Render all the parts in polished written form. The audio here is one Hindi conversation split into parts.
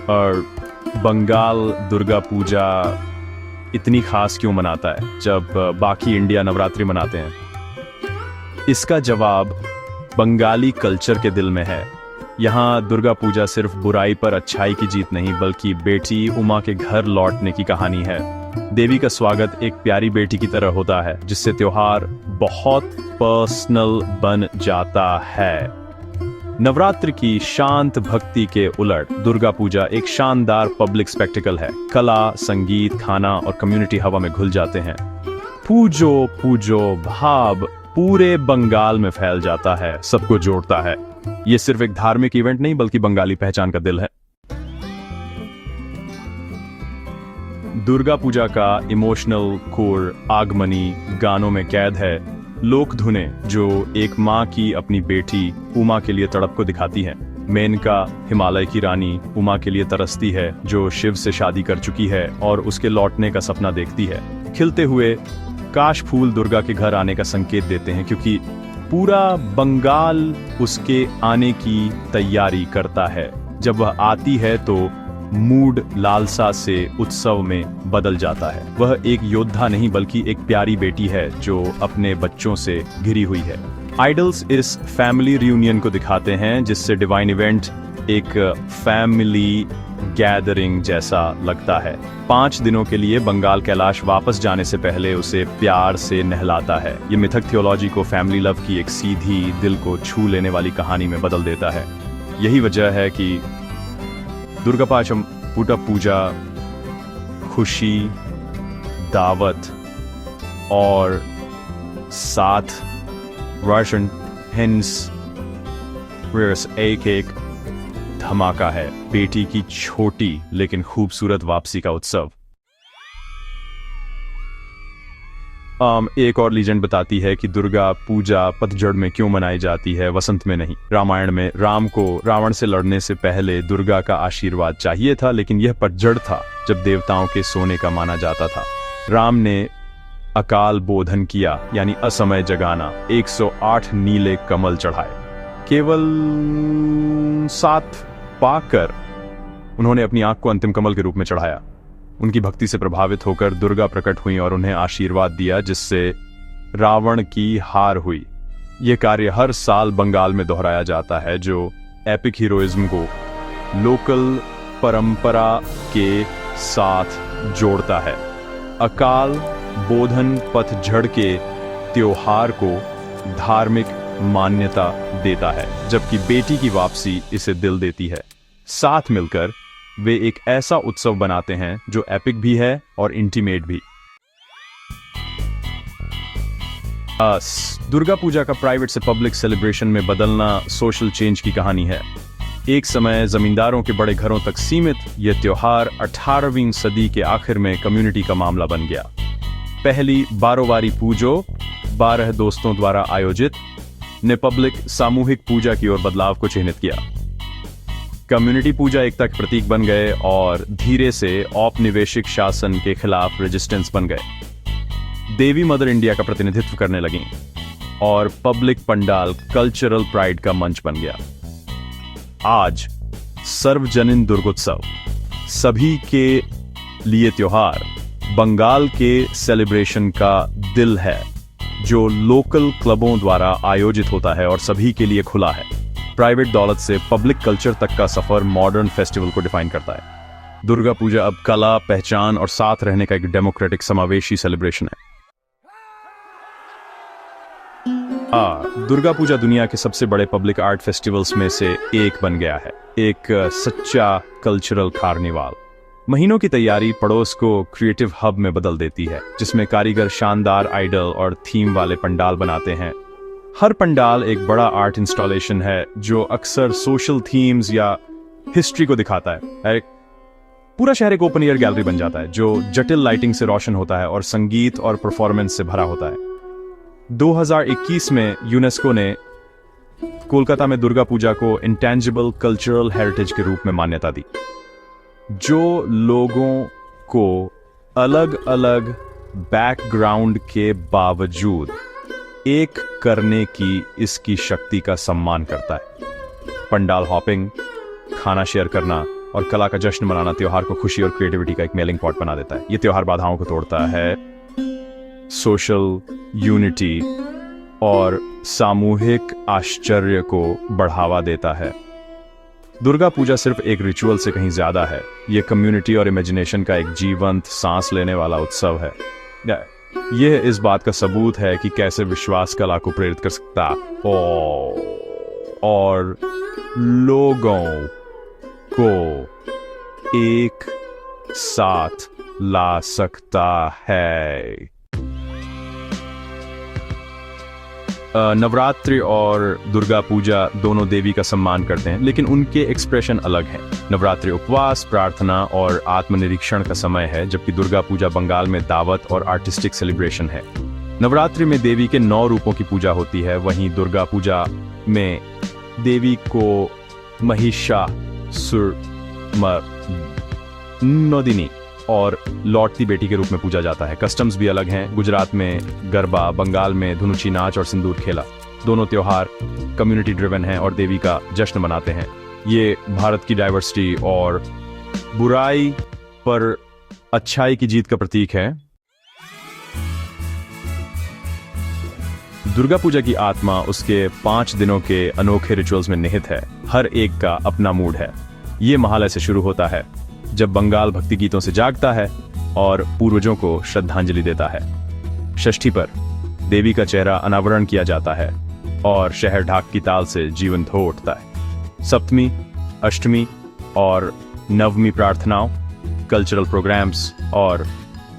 और बंगाल दुर्गा पूजा इतनी खास क्यों मनाता है जब बाकी इंडिया नवरात्रि मनाते हैं? इसका जवाब बंगाली कल्चर के दिल में है। यहाँ दुर्गा पूजा सिर्फ बुराई पर अच्छाई की जीत नहीं, बल्कि बेटी उमा के घर लौटने की कहानी है। देवी का स्वागत एक प्यारी बेटी की तरह होता है, जिससे त्योहार बहुत पर्सनल बन जाता है। नवरात्र की शांत भक्ति के उलट दुर्गा पूजा एक शानदार पब्लिक स्पेक्टिकल है। कला, संगीत, खाना और कम्युनिटी हवा में घुल जाते हैं। पूजो पूजो भाव पूरे बंगाल में फैल जाता है, सबको जोड़ता है। ये सिर्फ एक धार्मिक इवेंट नहीं, बल्कि बंगाली पहचान का दिल है। दुर्गा पूजा का इमोशनल कोर आगमनी गानों में कैद है। लोक धुनें जो एक माँ की अपनी बेटी उमा के लिए तड़प को दिखाती हैं। मेनका, हिमालय की रानी, उमा के लिए तरसती है, जो शिव से शादी कर चुकी है और उसके लौटने का सपना देखती है। खिलते हुए काश फूल दुर्गा के घर आने का संकेत देते हैं, क्योंकि पूरा बंगाल उसके आने की तैयारी करता है। जब वह आती है तो मूड लालसा से उत्सव में बदल जाता है। वह एक योद्धा नहीं, बल्कि एक प्यारी बेटी है जो अपने बच्चों से घिरी हुई है। आइडल्स इस फैमिली रियूनियन को दिखाते हैं, जिससे डिवाइन इवेंट एक फैमिली गैदरिंग जैसा लगता है। 5 दिनों के लिए बंगाल कैलाश वापस जाने से पहले उसे प्यार से नहलाता है। ये मिथक थियोलॉजी को फैमिली लव की एक सीधी, दिल को छू लेने वाली कहानी में बदल देता है। यही वजह है कि दुर्गा पूजा खुशी, दावत और साथ राशन हिंस एक धमाका है। बेटी की छोटी लेकिन खूबसूरत वापसी का उत्सव। एक और लीजेंड बताती है कि दुर्गा पूजा पतझड़ में क्यों मनाई जाती है, वसंत में नहीं। रामायण में राम को रावण से लड़ने से पहले दुर्गा का आशीर्वाद चाहिए था, लेकिन यह पतझड़ था जब देवताओं के सोने का माना जाता था। राम ने अकाल बोधन किया, यानी असमय जगाना। 108 नीले कमल चढ़ाए। केवल 7 पाकर उन्होंने अपनी आंख को अंतिम कमल के रूप में चढ़ाया। उनकी भक्ति से प्रभावित होकर दुर्गा प्रकट हुई और उन्हें आशीर्वाद दिया, जिससे रावण की हार हुई। यह कार्य हर साल बंगाल में दोहराया जाता है, जो एपिक हीरोइज्म को लोकल परंपरा के साथ जोड़ता है। अकाल बोधन पतझड़ के त्योहार को धार्मिक मान्यता देता है, जबकि बेटी की वापसी इसे दिल देती है। साथ मिलकर वे एक ऐसा उत्सव बनाते हैं जो एपिक भी है और इंटीमेट भी। दुर्गा पूजा का प्राइवेट से पब्लिक सेलिब्रेशन में बदलना सोशल चेंज की कहानी है। एक समय जमींदारों के बड़े घरों तक सीमित यह त्योहार 18वीं सदी के आखिर में कम्युनिटी का मामला बन गया। पहली बारोबारी पूजो 12 दोस्तों द्वारा आयोजित ने पब्लिक सामूहिक पूजा की ओर बदलाव को चिन्हित किया। कम्युनिटी पूजा एकता के प्रतीक बन गए और धीरे से औपनिवेशिक शासन के खिलाफ रेजिस्टेंस बन गए। देवी मदर इंडिया का प्रतिनिधित्व करने लगी और पब्लिक पंडाल कल्चरल प्राइड का मंच बन गया। आज सर्वजनीन दुर्गोत्सव, सभी के लिए त्योहार, बंगाल के सेलिब्रेशन का दिल है, जो लोकल क्लबों द्वारा आयोजित होता है और सभी के लिए खुला है। प्राइवेट दौलत से पब्लिक कल्चर तक का सफर मॉडर्न फेस्टिवल को डिफाइन करता है। दुर्गा पूजा अब कला, पहचान और साथ रहने का एक डेमोक्रेटिक समावेशी सेलिब्रेशन है। दुर्गा पूजा दुनिया के सबसे बड़े पब्लिक आर्ट फेस्टिवल्स में से एक बन गया है, एक सच्चा कल्चरल कार्निवाल। महीनों की तैयारी पड़ोस को क्रिएटिव हब में बदल देती है, जिसमें कारीगर शानदार आइडल और थीम वाले पंडाल बनाते हैं। हर पंडाल एक बड़ा आर्ट इंस्टॉलेशन है, जो अक्सर सोशल थीम्स या हिस्ट्री को दिखाता है। पूरा शहर एक ओपन एयर गैलरी बन जाता है, जो जटिल लाइटिंग से रोशन होता है और संगीत और परफॉर्मेंस से भरा होता है। 2021 में यूनेस्को ने कोलकाता में दुर्गा पूजा को इंटेंजिबल कल्चरल हेरिटेज के रूप में मान्यता दी, जो लोगों को अलग अलग बैकग्राउंड के बावजूद एक करने की इसकी शक्ति का सम्मान करता है। पंडाल हॉपिंग, खाना शेयर करना और कला का जश्न मनाना त्योहार को खुशी और क्रिएटिविटी का एक मेलिंग पॉट बना देता है। ये त्योहार बाधाओं को तोड़ता है, सोशल यूनिटी और सामूहिक आश्चर्य को बढ़ावा देता है। दुर्गा पूजा सिर्फ एक रिचुअल से कहीं ज्यादा है। ये कम्युनिटी और इमेजिनेशन का एक जीवंत सांस लेने वाला उत्सव है। यह इस बात का सबूत है कि कैसे विश्वास कला को प्रेरित कर सकता और लोगों को एक साथ ला सकता है। नवरात्रि और दुर्गा पूजा दोनों देवी का सम्मान करते हैं, लेकिन उनके एक्सप्रेशन अलग हैं। नवरात्रि उपवास, प्रार्थना और आत्मनिरीक्षण का समय है, जबकि दुर्गा पूजा बंगाल में दावत और आर्टिस्टिक सेलिब्रेशन है। नवरात्रि में देवी के 9 रूपों की पूजा होती है, वहीं दुर्गा पूजा में देवी को महिषासुरमर्दिनी और लौटती बेटी के रूप में पूजा जाता है। कस्टम्स भी अलग हैं। गुजरात में गरबा, बंगाल में धुनुची नाच और सिंदूर खेला। दोनों त्योहार कम्युनिटी ड्रिवन हैं और देवी का जश्न मनाते हैं। ये भारत की डाइवर्सिटी और बुराई पर अच्छाई की जीत का प्रतीक है। दुर्गा पूजा की आत्मा उसके 5 दिनों के अनोखे रिचुअल्स में निहित है। हर एक का अपना मूड है। ये महालय से शुरू होता है, जब बंगाल भक्ति गीतों से जागता है और पूर्वजों को श्रद्धांजलि देता है। षष्ठी पर देवी का चेहरा अनावरण किया जाता है और शहर ढाक की ताल से जीवंत हो उठता है। सप्तमी, अष्टमी और नवमी प्रार्थनाओं, कल्चरल प्रोग्राम्स और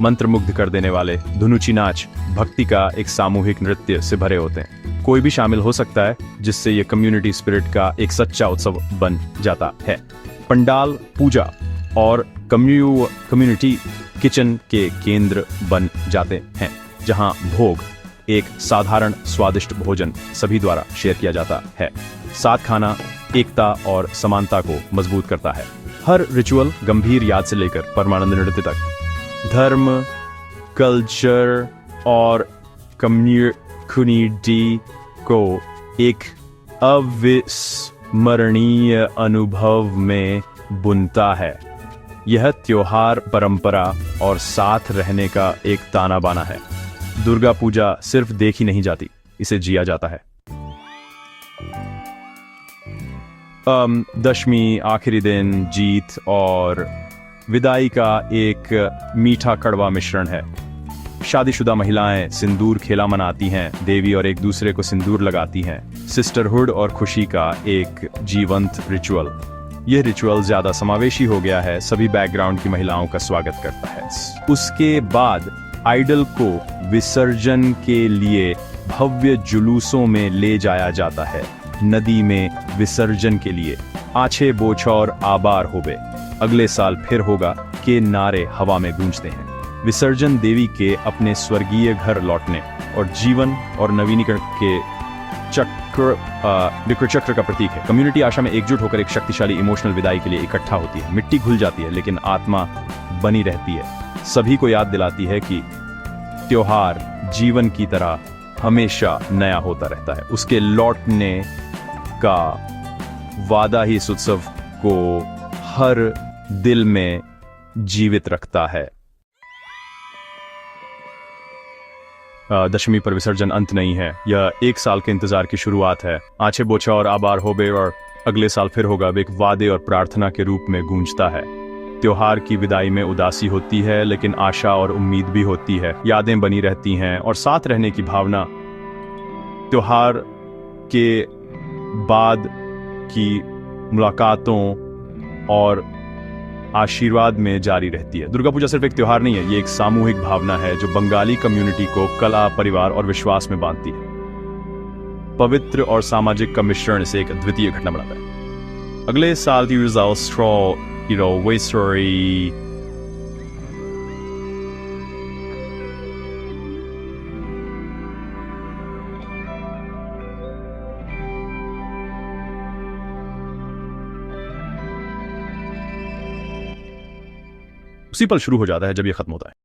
मंत्रमुग्ध कर देने वाले धुनुची नाच भक्ति का एक सामूहिक नृत्य से भरे होते हैं। कोई भी शामिल हो सकता है, जिससे ये कम्युनिटी स्पिरिट का एक सच्चा उत्सव बन जाता है। पंडाल पूजा और कम्युनिटी किचन के केंद्र बन जाते हैं, जहां भोग, एक साधारण स्वादिष्ट भोजन, सभी द्वारा शेयर किया जाता है। साथ खाना एकता और समानता को मजबूत करता है। हर रिचुअल गंभीर याद से लेकर परमानंद नृत्य तक धर्म, कल्चर और कम्युनिटी को एक अविस्मरणीय अनुभव में बुनता है। यह त्योहार परंपरा और साथ रहने का एक ताना बाना है। दुर्गा पूजा सिर्फ देखी नहीं जाती, इसे जिया जाता है। दशमी, आखिरी दिन, जीत और विदाई का एक मीठा कड़वा मिश्रण है। शादीशुदा महिलाएं सिंदूर खेला मनाती हैं, देवी और एक दूसरे को सिंदूर लगाती हैं। सिस्टरहुड और खुशी का एक जीवंत रिचुअल। यह रिचुअल ज्यादा समावेशी हो गया है, सभी बैकग्राउंड की महिलाओं का स्वागत करता है। उसके बाद आइडल को विसर्जन के लिए भव्य जुलूसों में ले जाया जाता है। नदी में विसर्जन के लिए आछे बोछौर आबार होबे, अगले साल फिर होगा के नारे हवा में गूंजते हैं। विसर्जन देवी के अपने स्वर्गीय घर लौटने और जीवन और नवीनीकरण के चक्र का प्रतीक है। कम्युनिटी आशा में एकजुट होकर एक शक्तिशाली इमोशनल विदाई के लिए इकट्ठा होती है। मिट्टी घुल जाती है, लेकिन आत्मा बनी रहती है। सभी को याद दिलाती है कि त्योहार जीवन की तरह हमेशा नया होता रहता है। उसके लौटने का वादा ही इस उत्सव को हर दिल में जीवित रखता है। दशमी पर विसर्जन अंत नहीं है, यह एक साल के इंतजार की शुरुआत है। आछे बोछा और आबार होबे और अगले साल फिर होगा वे एक वादे और प्रार्थना के रूप में गूंजता है। त्योहार की विदाई में उदासी होती है, लेकिन आशा और उम्मीद भी होती है। यादें बनी रहती हैं और साथ रहने की भावना त्योहार के बाद की मुलाकातों और आशीर्वाद में जारी रहती है। दुर्गा पूजा सिर्फ एक त्योहार नहीं है, ये एक सामूहिक भावना है जो बंगाली कम्युनिटी को कला, परिवार और विश्वास में बांधती है। पवित्र और सामाजिक का मिश्रण इसे एक अद्वितीय घटना बनाता है। अगले साल की उसी पल शुरू हो जाता है जब ये खत्म होता है।